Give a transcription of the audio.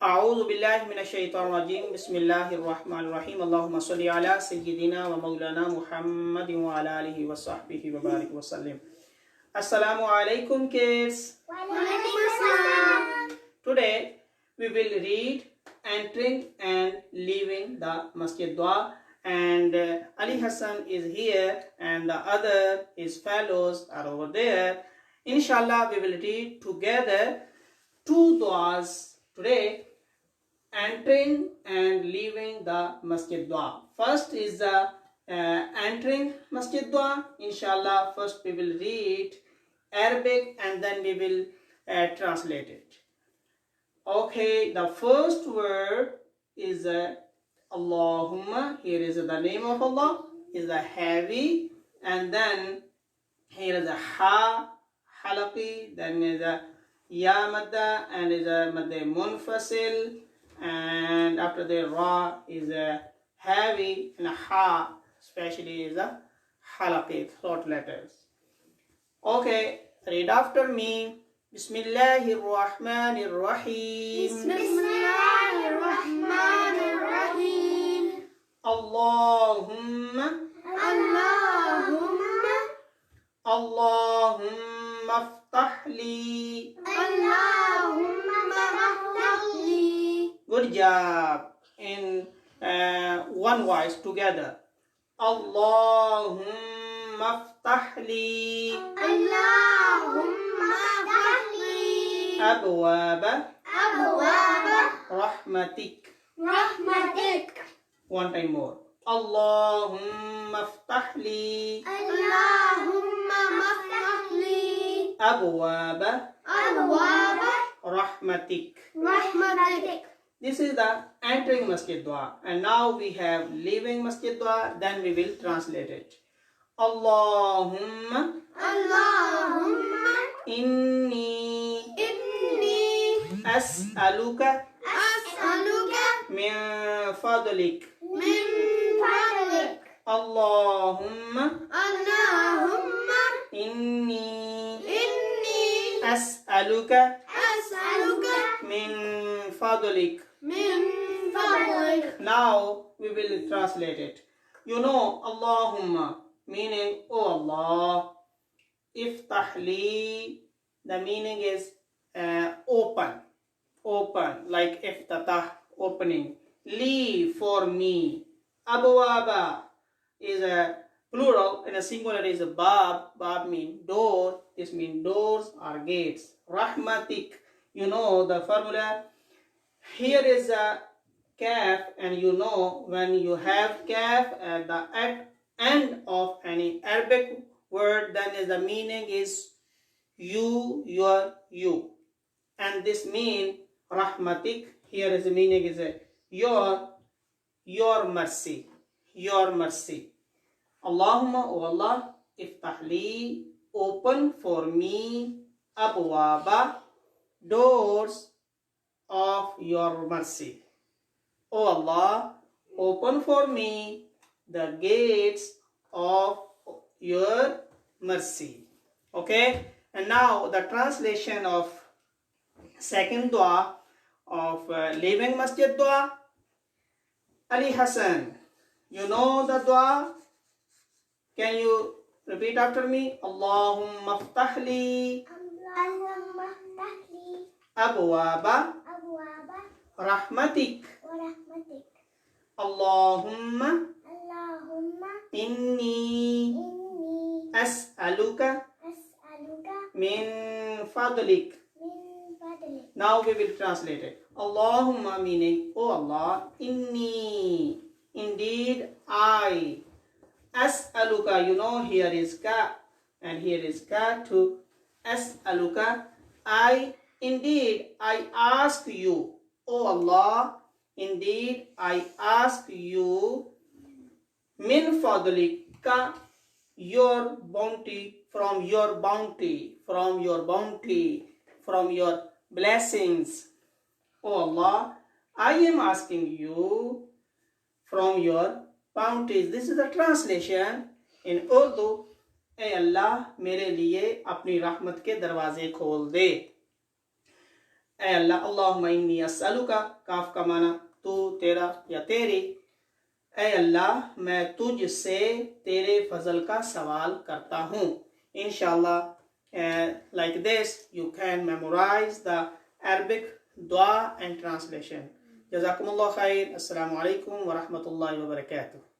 A'udhu billahi minash shaitanir rajim. Bismillahir rahmanir rahim. Allahumma salli ala sayyidina wa maulana Muhammadin wa ala alihi wa sahbihi wa barik wa sallim. Assalamu alaikum kids. Wa alaikum assalam. Today we will read entering and leaving the Masjid Dua, and Ali Hassan is here and the other his fellows are over there. Inshallah we will read together two duas today, entering and leaving the Masjid Dua. First is the entering Masjid Dua. Inshallah first we will read Arabic and then we will translate it. Okay, the first word is Allahumma. Here is the name of Allah, is a heavy, and then here is a ha, halaqi, then is a ya madda, and is a madda munfasil, and after the ra is a heavy, and a ha especially is a halaqi, throat letters. Okay, read after me. Bismillahir Rahmanir Rahim. Bismillahir Rahmanir Rahim. Allahumma. Allahumma. Allahumma aftah li. Allahumma aftah li. Good job. In one voice together. Allahumma aftah li. Allahumma aftah li. Abwaba Abwaba rahmatik. rahmatik. One time more. Allahumma aftah li. Allahumma aftah li. Abwaba Abwaba rahmatik. rahmatik. This is the entering Masjid Dua, and now we have leaving Masjid Dua, then we will translate it. Allahumma Allahumma inni as'aluka as'aluka min fadlik. min fadlik. Allahumma Allahumma inni as'aluka min fadlik. min fadlik. Now we will translate it. You know Allahumma meaning oh Allah. Iftah li, the meaning is open, like iftatah, opening. Li, for me. Abwaba is a plural and a singular is a bab. Bab means door. This means doors or gates. Rahmatik, you know the formula. Here is a kaf, and you know when you have kaf at the end of any Arabic word, then is the meaning is you, you, and this mean rahmatik. Here is the meaning is your mercy, Allahumma, O Allah, iftah li, open for me, abwaba, doors of your mercy. O Allah, open for me the gates of your mercy. Okay, and now the translation of second dua of leaving Masjid Dua. Ali Hassan, you know the dua? Can you repeat after me? Allahumma aftah li Allahumma aftah li abwaba abwaba rahmatik. rahmatik. Allahumma Allahumma inni as'aluka min fadlik. min fadlik. Now we will translate it. Allahumma meaning oh Allah, inni, indeed I, as'aluka, you know here is ka and here is ka too. As'aluka, I, indeed I ask you, oh Allah, indeed I ask you, min fadlika, your bounty, from your blessings. Oh Allah, I am asking you from your bounties. This is the translation in Urdu. ए अल्लाह मेरे लिए अपनी रहमत के दरवाजे खोल दे. ए अल्लाह, अल्लाहुम्मा इन्नी अस्अलुका, काफ का माना तू, तेरा या तेरी, ए अल्लाह मैं तुझसे तेरे फजल का सवाल करता हूँ. Inshallah, like this you can memorize the Arabic dua and translation. Jazakumullah khair. Assalamu alaikum wa rahmatullahi wa barakatuh.